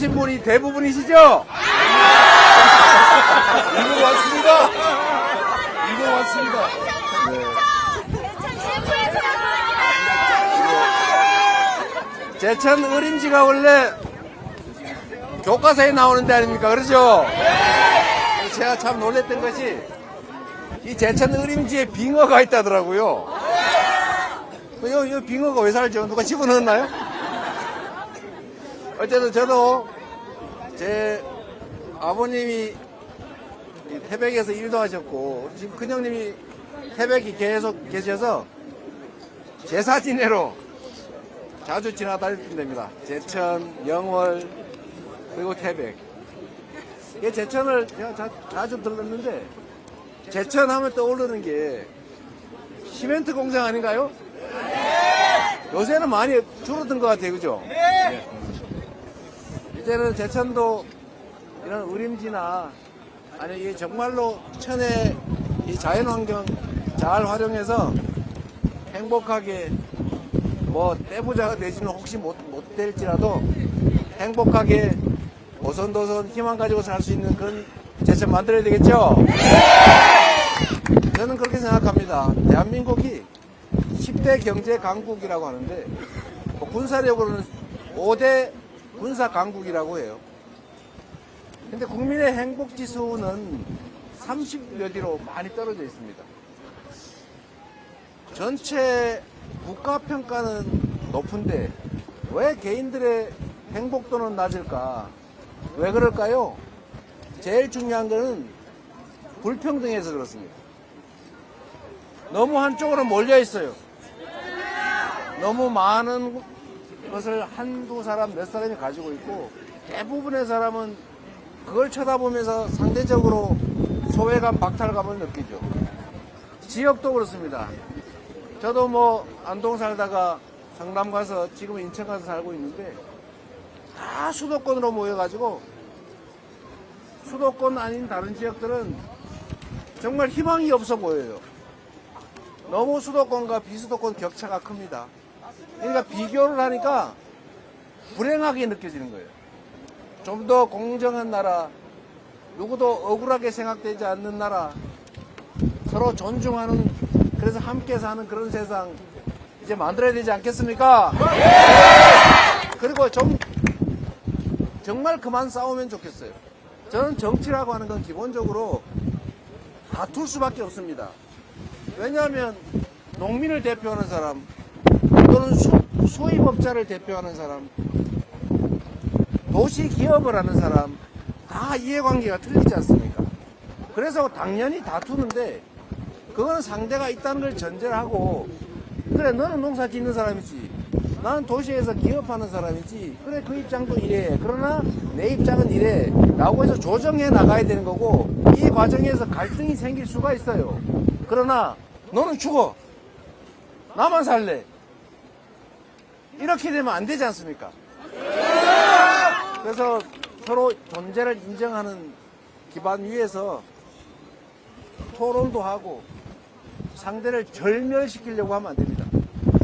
오신 분이 대부분이시죠? 이거 왔습니다. 이거 왔습니다. 제천 어림지가 원래 교과서에 나오는 데 아닙니까? 그렇죠? 제가 참 놀랬던 것이 이 제천 어림지에 빙어가 있다더라고요. 이 빙어가 왜 살죠? 누가 집어넣었나요? 어쨌든 저도 제 아버님이 태백에서 일도 하셨고 지금 큰형님이 태백이 계속 계셔서 제사 지내러 자주 지나다닐 때입니다. 제천, 영월, 그리고 태백. 이 제천을 제가 자주 들렀는데 제천 하면 떠오르는 게 시멘트 공장 아닌가요? 요새는 많이 줄어든 것 같아요. 그죠? 네. 이제는 제천도 이런 우림지나 아니 이 정말로 천의 이 자연환경 잘 활용해서 행복하게 뭐 떼부자가 되지는 혹시 못 될지라도 행복하게 오손도손 희망 가지고 살 수 있는 그런 제천 만들어야 되겠죠? 저는 그렇게 생각합니다. 대한민국이 10대 경제 강국이라고 하는데 군사력으로는 5대 군사 강국이라고 해요. 근데 국민의 행복 지수는 30몇 위로 많이 떨어져 있습니다. 전체 국가 평가는 높은데 왜 개인들의 행복도는 낮을까? 왜 그럴까요? 제일 중요한 거는 불평등해서 그렇습니다. 너무 한쪽으로 몰려 있어요. 너무 많은 것을 한두 사람, 몇 사람이 가지고 있고 대부분의 사람은 그걸 쳐다보면서 상대적으로 소외감, 박탈감을 느끼죠. 지역도 그렇습니다. 저도 뭐 안동 살다가 성남 가서 지금 인천 가서 살고 있는데 다 수도권으로 모여가지고 수도권 아닌 다른 지역들은 정말 희망이 없어 보여요. 너무 수도권과 비수도권 격차가 큽니다. 그러니까 비교를 하니까 불행하게 느껴지는 거예요. 좀 더 공정한 나라, 누구도 억울하게 생각되지 않는 나라, 서로 존중하는, 그래서 함께 사는 그런 세상 이제 만들어야 되지 않겠습니까? 그리고 정말 그만 싸우면 좋겠어요. 저는 정치라고 하는 건 기본적으로 다툴 수밖에 없습니다. 왜냐하면 농민을 대표하는 사람 또는 수입업자를 대표하는 사람, 도시 기업을 하는 사람 다 이해관계가 틀리지 않습니까? 그래서 당연히 다투는데 그건 상대가 있다는 걸 전제를 하고, 그래 너는 농사 짓는 사람이지, 나는 도시에서 기업하는 사람이지, 그래 그 입장도 이래, 그러나 내 입장은 이래 라고 해서 조정해 나가야 되는 거고, 이 과정에서 갈등이 생길 수가 있어요. 그러나 너는 죽어, 나만 살래, 이렇게 되면 안 되지 않습니까? 그래서 서로 존재를 인정하는 기반 위에서 토론도 하고 상대를 절멸시키려고 하면 안 됩니다.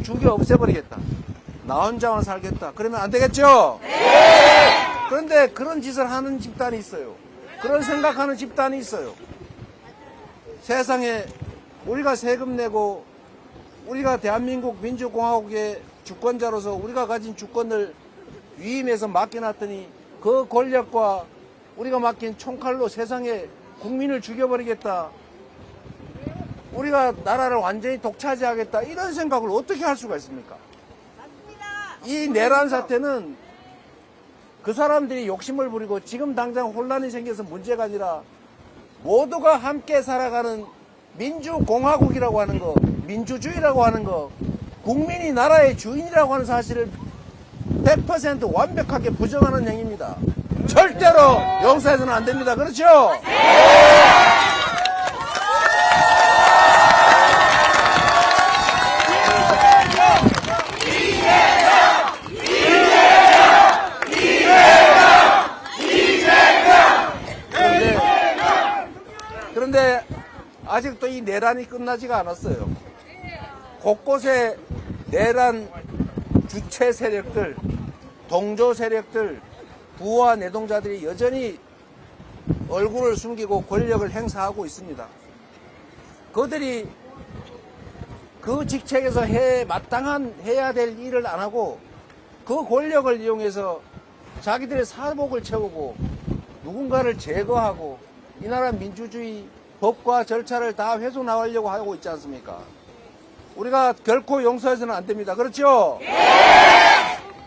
죽여 없애버리겠다, 나 혼자만 살겠다, 그러면 안 되겠죠? 그런데 그런 짓을 하는 집단이 있어요. 그런 생각하는 집단이 있어요. 세상에 우리가 세금 내고 우리가 대한민국 민주공화국의 주권자로서 우리가 가진 주권을 위임해서 맡겨놨더니 그 권력과 우리가 맡긴 총칼로 세상에 국민을 죽여버리겠다, 우리가 나라를 완전히 독차지하겠다, 이런 생각을 어떻게 할 수가 있습니까? 이 내란 사태는 그 사람들이 욕심을 부리고 지금 당장 혼란이 생겨서 문제가 아니라 모두가 함께 살아가는 민주공화국이라고 하는 거, 민주주의라고 하는 거, 국민이 나라의 주인이라고 하는 사실을 100% 완벽하게 부정하는 행위입니다. 절대로 용서해서는 안 됩니다. 그렇죠? 그런데 아직도 이 내란이 끝나지가 않았어요. 곳곳에 내란 주체 세력들, 동조 세력들, 부와 내동자들이 여전히 얼굴을 숨기고 권력을 행사하고 있습니다. 그들이 그 직책에서 마땅한 해야 될 일을 안 하고 그 권력을 이용해서 자기들의 사복을 채우고 누군가를 제거하고 이 나라 민주주의 법과 절차를 다 훼손하려고 하고 있지 않습니까? 우리가 결코 용서해서는 안 됩니다. 그렇죠?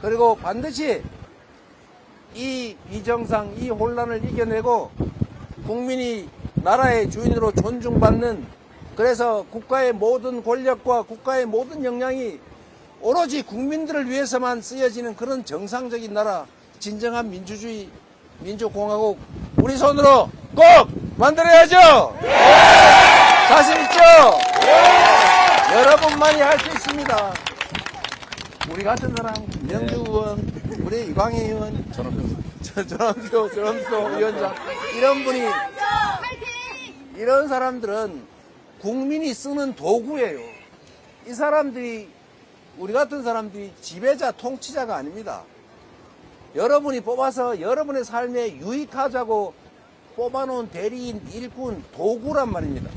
그리고 반드시 이 비정상, 이 혼란을 이겨내고 국민이 나라의 주인으로 존중받는, 그래서 국가의 모든 권력과 국가의 모든 역량이 오로지 국민들을 위해서만 쓰여지는 그런 정상적인 나라, 진정한 민주주의, 민주공화국 우리 손으로 꼭 만들어야죠. 자신 있죠? 여러분만이 할 수 있습니다. 우리 같은 사람, 명주 의원, 우리 이광희 의원, 전원표 위원장, 이런 분이, 이런 사람들은 국민이 쓰는 도구예요. 이 사람들이, 우리 같은 사람들이 지배자, 통치자가 아닙니다. 여러분이 뽑아서 여러분의 삶에 유익하자고 뽑아놓은 대리인, 일꾼, 도구란 말입니다.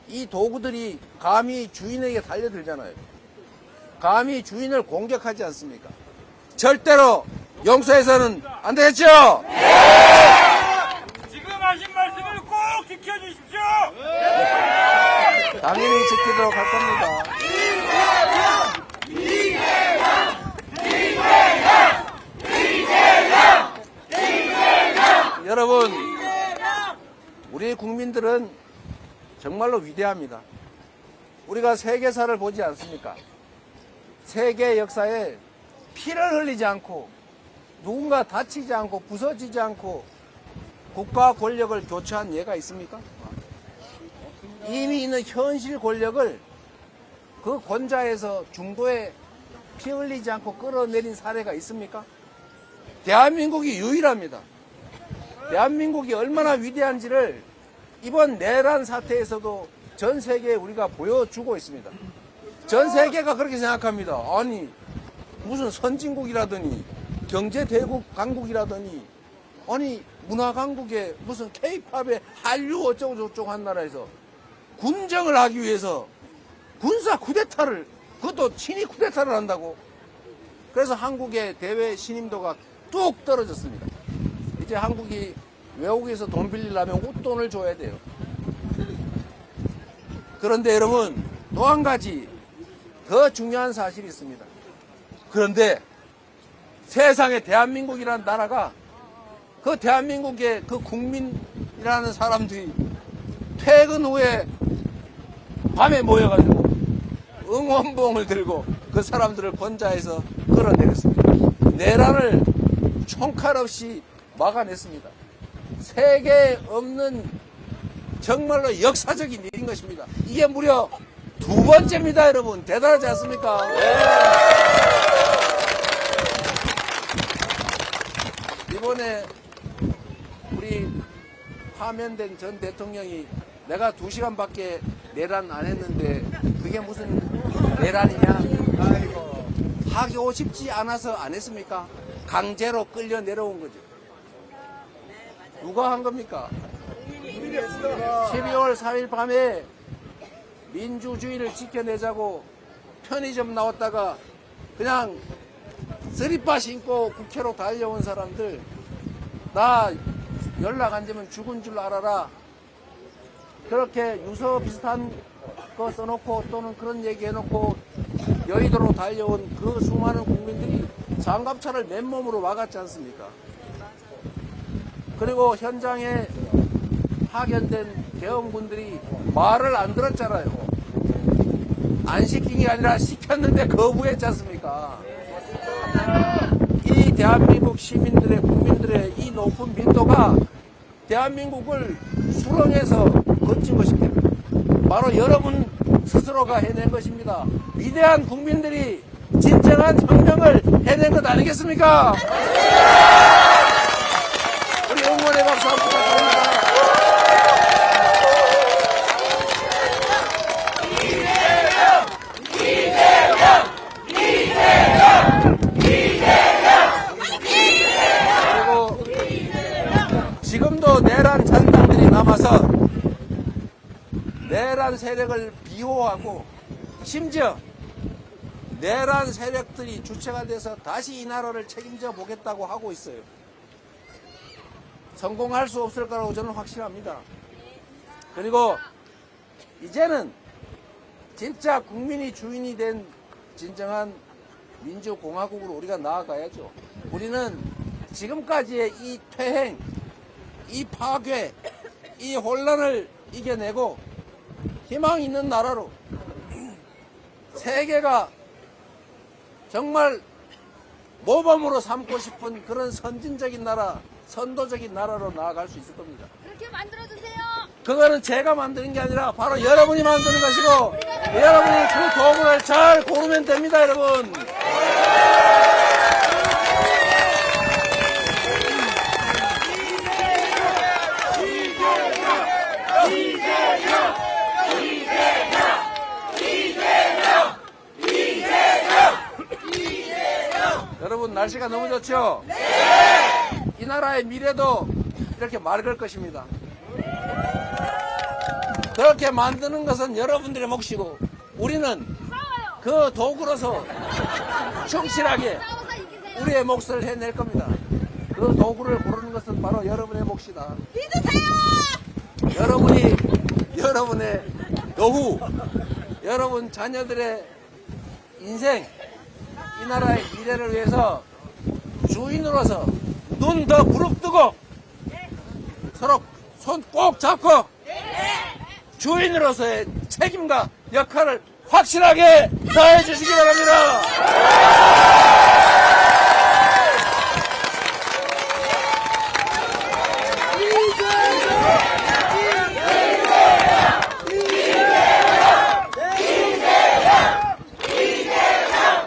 이 도구들이 감히 주인에게 달려들잖아요. 감히 주인을 공격하지 않습니까? 절대로 용서해서는 안 되겠죠? 지금 하신 말씀을 꼭 지켜주십시오. 당연히 지키도록 할 겁니다. 여러분, 우리 국민들은 정말로 위대합니다. 우리가 세계사를 보지 않습니까? 세계 역사에 피를 흘리지 않고 누군가 다치지 않고 부서지지 않고 국가 권력을 교체한 예가 있습니까? 이미 있는 현실 권력을 그 권좌에서 중도에 피 흘리지 않고 끌어내린 사례가 있습니까? 대한민국이 유일합니다. 대한민국이 얼마나 위대한지를 이번 내란 사태에서도 전 세계에 우리가 보여주고 있습니다. 전 세계가 그렇게 생각합니다. 아니, 무슨 선진국이라더니 경제대국 강국이라더니 아니 문화 강국에 무슨 K-팝에 한류 어쩌고 저쩌고 한 나라에서 군정을 하기 위해서 군사 쿠데타를, 그것도 친위 쿠데타를 한다고. 그래서 한국의 대외 신임도가 뚝 떨어졌습니다. 이제 한국이 외국에서 돈 빌리려면 웃돈을 줘야 돼요. 그런데 여러분, 또 한 가지 더 중요한 사실이 있습니다. 그런데 세상에 대한민국이라는 나라가, 그 대한민국의 그 국민이라는 사람들이 퇴근 후에 밤에 모여가지고 응원봉을 들고 그 사람들을 권좌에서 끌어내렸습니다. 내란을 총칼 없이 막아냈습니다. 세계에 없는 정말로 역사적인 일인 것입니다. 이게 무려 두 번째입니다, 여러분. 대단하지 않습니까? 이번에 우리 파면된 전 대통령이 내가 2시간밖에 내란 안 했는데 그게 무슨 내란이냐? 하고 싶지 않아서 안 했습니까? 강제로 끌려 내려온 거죠. 누가 한 겁니까? 12월 4일 밤에 민주주의를 지켜내자고 편의점 나왔다가 그냥 쓰리빠 신고 국회로 달려온 사람들, 나 연락 안 되면 죽은 줄 알아라. 그렇게 유서 비슷한 거 써놓고 또는 그런 얘기 해놓고 여의도로 달려온 그 수많은 국민들이 장갑차를 맨몸으로 막았지 않습니까? 그리고 현장에 파견된 대원군들이 말을 안 들었잖아요. 안 시킨 게 아니라 시켰는데 거부했지 않습니까? 이 대한민국 시민들의, 국민들의 이 높은 민도가 대한민국을 수렁에서 건진 것입니다. 바로 여러분 스스로가 해낸 것입니다. 위대한 국민들이 진정한 혁명을 해낸 것 아니겠습니까? 우리 응원의 박수 한번 부탁드립니다. 그리고 남아서 내란 세력을 비호하고 심지어 내란 세력들이 주체가 돼서 다시 이 나라를 책임져 보겠다고 하고 있어요. 성공할 수 없을 거라고 저는 확신합니다. 그리고 이제는 진짜 국민이 주인이 된 진정한 민주공화국으로 우리가 나아가야죠. 우리는 지금까지의 이 퇴행, 이 파괴, 이 혼란을 이겨내고 희망 있는 나라로 세계가 정말 모범으로 삼고 싶은 그런 선진적인 나라, 선도적인 나라로 나아갈 수 있을 겁니다. 그렇게 만들어주세요. 그거는 제가 만드는 게 아니라 바로 여러분이 만드는 것이고 여러분이 그 도구를 잘 고르면 됩니다, 여러분. 여러분 날씨가 너무 좋죠? 이 나라의 미래도 이렇게 맑을 것입니다. 그렇게 만드는 것은 여러분들의 몫이고 우리는 그 도구로서 충실하게 싸워서 이기세요. 우리의 몫을 해낼 겁니다. 그 도구를 고르는 것은 바로 여러분의 몫이다. 믿으세요. 여러분이 여러분의 노후, 여러분 자녀들의 인생, 이 나라의 미래를 위해서 주인으로서 눈 더 부릅뜨고 서로 손 꼭 잡고 주인으로서의 책임과 역할을 확실하게 다해 주시기 바랍니다.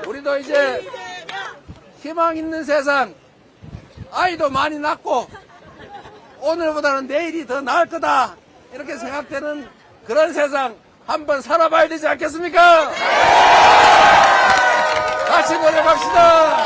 우리도 이제 희망 있는 세상, 아이도 많이 낳고 오늘보다는 내일이 더 나을 거다 이렇게 생각되는 그런 세상 한번 살아봐야 되지 않겠습니까? 같이 노력합시다.